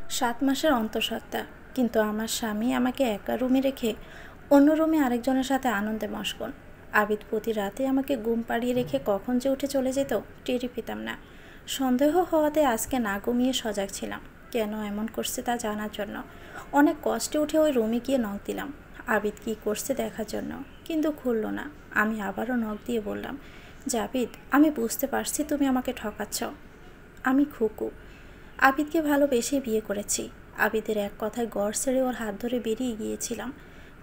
7 মাসের অন্তঃসত্ত্বা, কিন্তু আমার স্বামী আমাকে একা রুমে রেখে অন্য রুমে আরেকজনের সাথে আনন্দে মশগুল। আবিদ প্রতি রাতে আমাকে ঘুম পাড়িয়ে রেখে কখন যে উঠে চলে যেত টেরই পেতাম না। সন্দেহ হওয়াতে আজকে না ঘুমিয়ে সজাগ ছিলাম, কেন এমন করছে তা জানার জন্য। অনেক কষ্টে উঠে ওই রুমে গিয়ে নক দিলাম আবিদ কী করছে দেখার জন্য, কিন্তু খুলল না। আমি আবারও নক দিয়ে বললাম, জাবিদ, আমি বুঝতে পারছি তুমি আমাকে ঠকাচ্ছ। আমি খুকু, আবিদকে ভালোবেসে বিয়ে করেছি। আবিদের এক কথায় গড় ছেড়ে ওর হাত ধরে বেরিয়ে গিয়েছিলাম।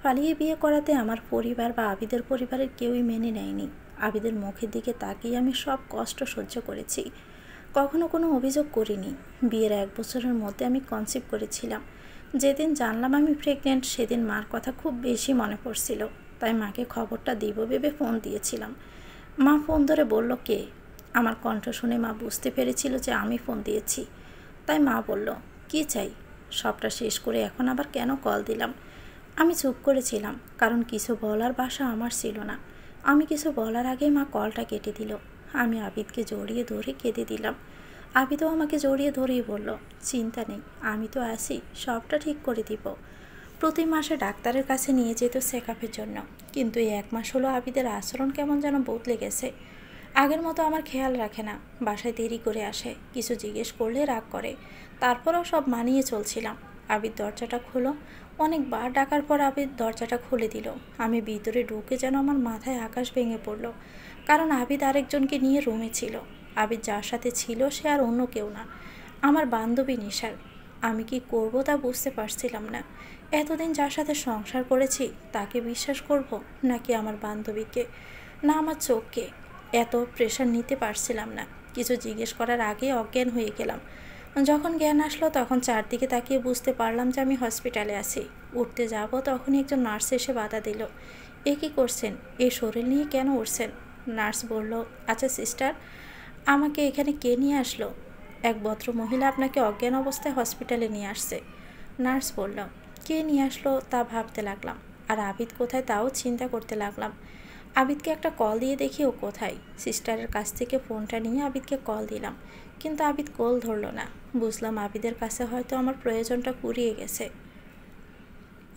পালিয়ে বিয়ে করাতে আমার পরিবার বা আবিদের পরিবারের কেউই মেনে নেয়নি। আবিদের মুখের দিকে তাকিয়ে আমি সব কষ্ট সহ্য করেছি, কখনো কোনো অভিযোগ করিনি। বিয়ের 1 বছরের মধ্যে আমি কনসিভ করেছিলাম। যেদিন জানলাম আমি প্রেগনেন্ট সেদিন মার কথা খুব বেশি মনে পড়ছিল, তাই মাকে খবরটা দিব ভেবে ফোন দিয়েছিলাম। মা ফোন ধরে বলল, কে? আমার কণ্ঠ শুনে মা বুঝতে পেরেছিল যে আমি ফোন দিয়েছি, তাই মা বলল, কি চাই? সবটা শেষ করে এখন আবার কেন কল দিলাম? আমি চুপ করেছিলাম, কারণ কিছু বলার ভাষা আমার ছিল না। আমি কিছু বলার আগেই মা কলটা কেটে দিল। আমি আবিদকে জড়িয়ে ধরে কেঁদে দিলাম। আবিদও আমাকে জড়িয়ে ধরেই বলল, চিন্তা নেই, আমি তো আছি, সবটা ঠিক করে দিব। প্রতি মাসে ডাক্তারের কাছে নিয়ে যেত চেকআপের জন্য, কিন্তু এই 1 মাস হলো আবিদের আচরণ কেমন যেন বদলে গেছে। আগের মতো আমার খেয়াল রাখে না, বাসায় দেরি করে আসে, কিছু জিজ্ঞেস করলে রাগ করে। তারপরেও সব মানিয়ে চলছিলাম। আবিদ দরজাটা খুলো, অনেকবার ডাকার পর আবিদ দরজাটা খুলে দিল। আমি ভিতরে ঢুকে যেন আমার মাথায় আকাশ ভেঙে পড়ল, কারণ আবিদ আরেকজনকে নিয়ে রুমে ছিল। আবিদ যার সাথে ছিল সে আর অন্য কেউ না, আমার বান্ধবী নিশার। আমি কি করব তা বুঝতে পারছিলাম না। এতদিন যার সাথে সংসার করেছি তাকে বিশ্বাস করব, নাকি আমার বান্ধবীকে, না আমার চোখকে? এত প্রেশার নিতে পারছিলাম না। কিছু জিজ্ঞেস করার আগে অজ্ঞান হয়ে গেলাম। যখন জ্ঞান আসলো তখন চারদিকে তাকিয়ে বুঝতে পারলাম যে আমি হসপিটালে আছি। উঠতে যাব তখনই একজন নার্স এসে বাধা দিল। এ কী করছেন? এই শরীর নিয়ে কেন উঠছেন? নার্স বলল, আচ্ছা সিস্টার, আমাকে এখানে কে নিয়ে আসলো? এক ভদ্র মহিলা আপনাকে অজ্ঞান অবস্থায় হসপিটালে নিয়ে আসছে। নার্স বলল, কে নিয়ে আসলো তা ভাবতে লাগলাম, আর আবিদ কোথায় তাও চিন্তা করতে লাগলাম। আবিদকে একটা কল দিয়ে দেখি ও কোথায়। সিস্টারের কাছ থেকে ফোনটা নিয়ে আবিদকে কল দিলাম, কিন্তু আবিদ কল ধরল না। বুঝলাম আবিদের কাছে হয়তো আমার প্রয়োজনটা ফুরিয়ে গেছে।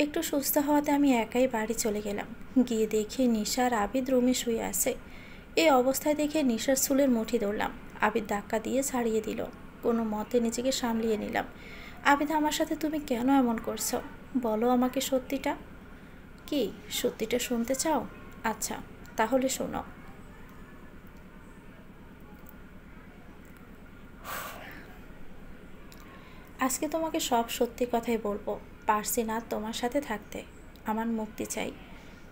একটু সুস্থ হওয়াতে আমি একাই বাড়ি চলে গেলাম। গিয়ে দেখি নিশা আর আবিদ রুমে শুয়ে আছে। এই অবস্থায় দেখে নিশার চুলের মুঠি ধরলাম। আবিদ ধাক্কা দিয়ে ছাড়িয়ে দিল। কোনো মতে নিজেকে সামলিয়ে নিলাম। আবিদ, আমার সাথে তুমি কেন এমন করছো? বলো আমাকে সত্যিটা। কি সত্যিটা শুনতে চাও? আচ্ছা, তাহলে শোনো। আজকে তোমাকে সব সত্যি কথাই বলবো। পারছি না তোমার সাথে থাকতে, আমার মুক্তি চাই।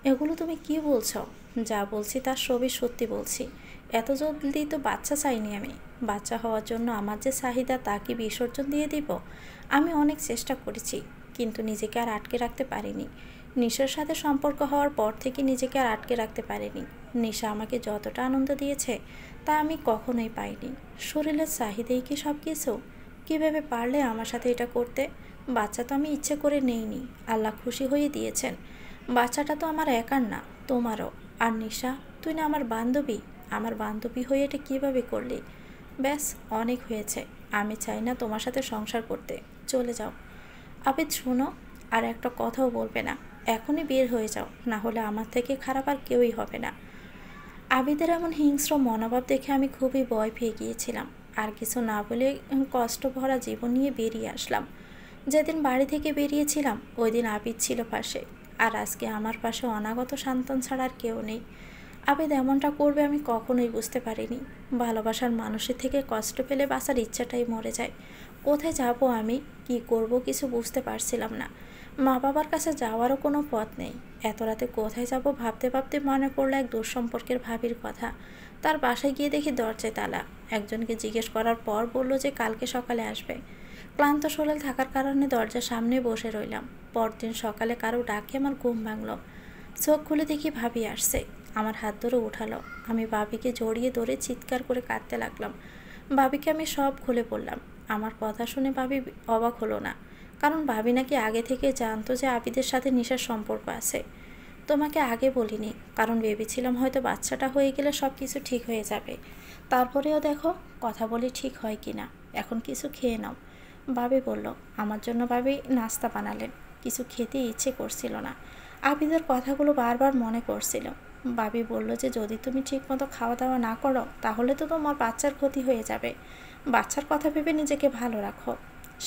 এগুলো তুমি কি বলছো? যা বলছি তার সবই সত্যি বলছি। এত জলদি তো বাচ্চা চাইনি আমি। বাচ্চা হওয়ার জন্য আমার যে চাহিদা তা কি বিসর্জন দিয়ে দিব? আমি অনেক চেষ্টা করেছি, কিন্তু নিজেকে আর আটকে রাখতে পারিনি। নিশার সাথে সম্পর্ক হওয়ার পর থেকে নিজেকে আর আটকে রাখতে পারিনি। নিশা আমাকে যতটা আনন্দ দিয়েছে তা আমি কখনোই পাইনি। শরীরের চাহিদাই কি সব কিছু? কীভাবে পারলে আমার সাথে এটা করতে? বাচ্চা তো আমি ইচ্ছে করে নেইনি, আল্লাহ খুশি হয়ে দিয়েছেন। বাচ্চাটা তো আমার একার না, তোমারও। আর নিশা, তুই না আমার বান্ধবী, আমার বান্ধবী হয়ে এটা কীভাবে করলি? ব্যাস, অনেক হয়েছে। আমি চাই না তোমার সাথে সংসার করতে, চলে যাও। আবিদ, শোনো, আর একটা কথাও বলবে না। এখনই বের হয়ে যাও, না হলে আমার থেকে খারাপ আর কেউই হবে না। আবিদের এমন হিংস্র মনোভাব দেখে আমি খুবই ভয় পেয়ে গিয়েছিলাম। আর কিছু না বলে কষ্ট ভরা জীবন নিয়ে বেরিয়ে আসলাম। যেদিন বাড়ি থেকে বেরিয়েছিলাম ওই দিন আবিদ ছিল পাশে, আর আজকে আমার পাশে অনাগত সন্তান ছাড়া আর কেউ নেই। আবিদ এমনটা করবে আমি কখনোই বুঝতে পারিনি। ভালোবাসার মানুষের থেকে কষ্ট পেলে বাঁচার ইচ্ছাটাই মরে যায়। কোথায় যাব আমি, কি করব কিছু বুঝতে পারছিলাম না। মা বাবার কাছে যাওয়ারও কোনো পথ নেই। এত রাতে কোথায় যাব ভাবতে ভাবতে মনে পড়লো এক দূর সম্পর্কের ভাবির কথা। তার বাসায় গিয়ে দেখি দরজায় তালা। একজনকে জিজ্ঞেস করার পর বলল যে কালকে সকালে আসবে। ক্লান্ত শরীর থাকার কারণে দরজার সামনে বসে রইলাম। পরদিন সকালে কারো ডাকে আমার ঘুম ভাঙল। চোখ খুলে দেখি ভাবি আসছে। আমার হাত ধরে উঠালো। আমি ভাবিকে জড়িয়ে ধরে চিৎকার করে কাঁদতে লাগলাম। ভাবিকে আমি সব খুলে বললাম। আমার কথা শুনে ভাবি অবাক হলো না, কারণ ভাবি নাকি আগে থেকে জানতো যে আবিদের সাথে নিশার সম্পর্ক আছে। তোমাকে আগে বলিনি, কারণ ভেবেছিলাম হয়তো বাচ্চাটা হয়ে গেলে সব কিছু ঠিক হয়ে যাবে। তারপরেও দেখো, কথা বলি ঠিক হয় কি না। এখন কিছু খেয়ে নাও। ভাবি বলল, আমার জন্য ভাবি নাস্তা বানালেন। কিছু খেতে ইচ্ছে করছিল না। আবিদের কথাগুলো বারবার মনে পড়ছিল। ভাবি বলল যে যদি তুমি ঠিকমতো খাওয়া দাওয়া না করো তাহলে তো তোমার বাচ্চার ক্ষতি হয়ে যাবে। বাচ্চার কথা ভেবে নিজেকে ভালো রাখো।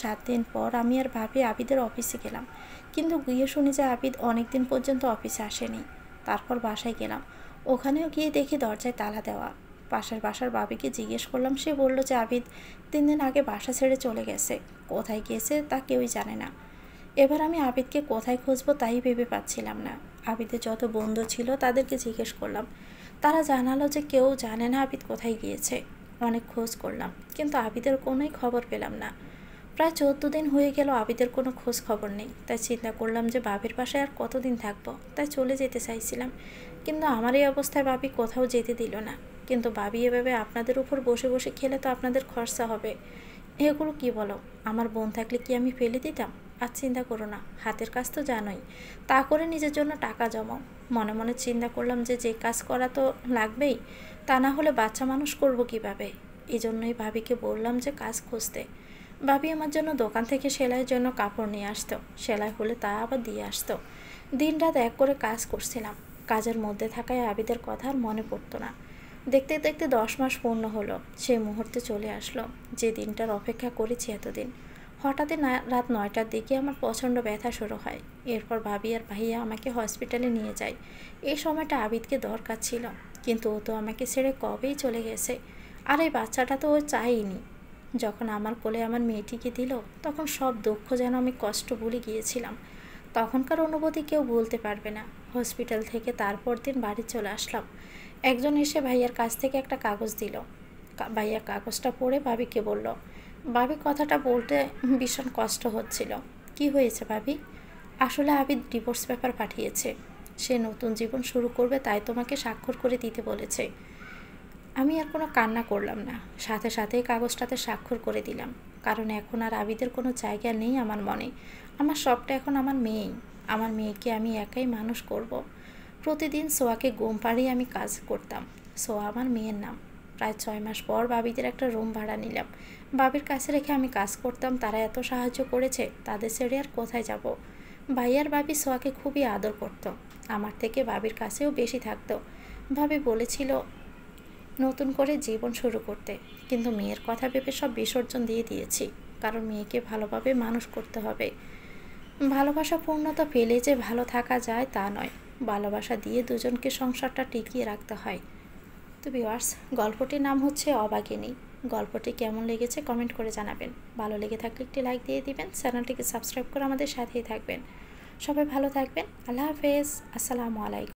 7 দিন পর আমি আর ভাবি আবিদের অফিসে গেলাম, কিন্তু গিয়ে শুনি যে আবিদ অনেক দিন পর্যন্ত অফিসে আসেনি। তারপর বাসায় গেলাম, ওখানেও গিয়ে দেখি দরজায় তালা দেওয়া। পাশের বাসার ভাবিকে জিজ্ঞেস করলাম, সে বলল যে আবিদ 3 দিন আগে বাসা ছেড়ে চলে গেছে। কোথায় গিয়েছে তা কেউই জানে না। এবার আমি আবিদকে কোথায় খুঁজবো তাই ভেবে পাচ্ছিলাম না। আবিদের যত বন্ধু ছিল তাদেরকে জিজ্ঞেস করলাম, তারা জানালো যে কেউ জানে না আবিদ কোথায় গিয়েছে। অনেক খোঁজ করলাম, কিন্তু আবিদের কোনোই খবর পেলাম না। প্রায় 14 দিন হয়ে গেল আবিদের কোনো খোঁজ খবর নেই। তাই চিন্তা করলাম যে ভাবির বাসায় আর কতদিন থাকবো, তাই চলে যেতে চাইছিলাম। কিন্তু আমার এই অবস্থায় ভাবি কোথাও যেতে দিল না। কিন্তু ভাবি এভাবে আপনাদের উপর বসে বসে খেলে তো আপনাদের খরচা হবে। এগুলো কি বলো? আমার বোন থাকলে কি আমি ফেলে দিতাম? আর চিন্তা করো না, হাতের কাজ তো জানোই, তা করে নিজের জন্য টাকা জমাও। মনে মনে চিন্তা করলাম যে যে কাজ করা তো লাগবেই, তা না হলে বাচ্চা মানুষ করবো কীভাবে। এই জন্যই ভাবিকে বললাম যে কাজ খুঁজতে। ভাবি আমার জন্য দোকান থেকে সেলাইয়ের জন্য কাপড় নিয়ে আসতো, সেলাই হলে তা আবার দিয়ে আসতো। দিন রাত এক করে কাজ করছিলাম। কাজের মধ্যে থাকায় আবিদের কথা আর মনে পড়তো না। দেখতে দেখতে 10 মাস পূর্ণ হলো। সেই মুহূর্তে চলে আসলো যে দিনটার অপেক্ষা করেছি এতদিন। হঠাৎই রাত 9টার দিকে আমার প্রচণ্ড ব্যথা শুরু হয়। এরপর ভাবি আর ভাইয়া আমাকে হসপিটালে নিয়ে যায়। এই সময়টা আবিদকে দরকার ছিল, কিন্তু ও তো আমাকে ছেড়ে কবেই চলে গেছে। আর এই বাচ্চাটা তো ও চাইনি। যখন আমার কোলে আমার মেয়েটিকে দিল তখন সব দুঃখ যেন আমি কষ্ট ভুলে গিয়েছিলাম। তখনকার অনুভূতি কেউ বলতে পারবে না। হসপিটাল থেকে তারপর দিন বাড়ি চলে আসলাম। একজন এসে ভাইয়ার কাছ থেকে একটা কাগজ দিল। ভাইয়া কাগজটা পড়ে ভাবিকে বলল। ভাবি কথাটা বলতে ভীষণ কষ্ট হচ্ছিল। কি হয়েছে ভাবি? আসলে আবিদ ডিভোর্স পেপার পাঠিয়েছে। সে নতুন জীবন শুরু করবে, তাই তোমাকে স্বাক্ষর করে দিতে বলেছে। আমি আর কোনো কান্না করলাম না, সাথে সাথেই কাগজটাতে স্বাক্ষর করে দিলাম। কারণ এখন আর আবিদের কোনো জায়গা নেই আমার মনে। আমার সবটা এখন আমার মেয়েই। আমার মেয়েকে আমি একাই মানুষ করব। প্রতিদিন সোয়াকে ঘুম পাড়িয়ে আমি কাজ করতাম। সোয়া আমার মেয়ের নাম। প্রায় 6 মাস পর বাবিদের একটা রুম ভাড়া নিলাম। বাবির কাছে রেখে আমি কাজ করতাম। তারা এত সাহায্য করেছে, তাদের ছেড়ে আর কোথায় যাব। ভাইয়ার বাবি সোয়াকে খুবই আদর করত। আমার থেকে বাবির কাছেও বেশি থাকতো। ভাবি বলেছিল নতুন করে জীবন শুরু করতে, কিন্তু মেয়ের কথা ভেবে সব বিসর্জন দিয়ে দিয়েছি। কারণ মেয়েকে ভালোভাবে মানুষ করতে হবে। ভালোবাসা পূর্ণতা পেলে যে ভালো থাকা যায় তা নয়, ভালোবাসা দিয়ে দুজনকে সংসারটা টিকিয়ে রাখতে হয়। তো ভিউয়ার্স, গল্পটির নাম হচ্ছে অবাগিনী। গল্পটি কেমন লেগেছে কমেন্ট করে জানাবেন। ভালো লেগে থাকলে একটি লাইক দিয়ে দিবেন, চ্যানেলটিকে সাবস্ক্রাইব করে আমাদের সাথেই থাকবেন। সবাই ভালো থাকবেন। আল্লাহ হাফেজ। আসসালামু আলাইকুম।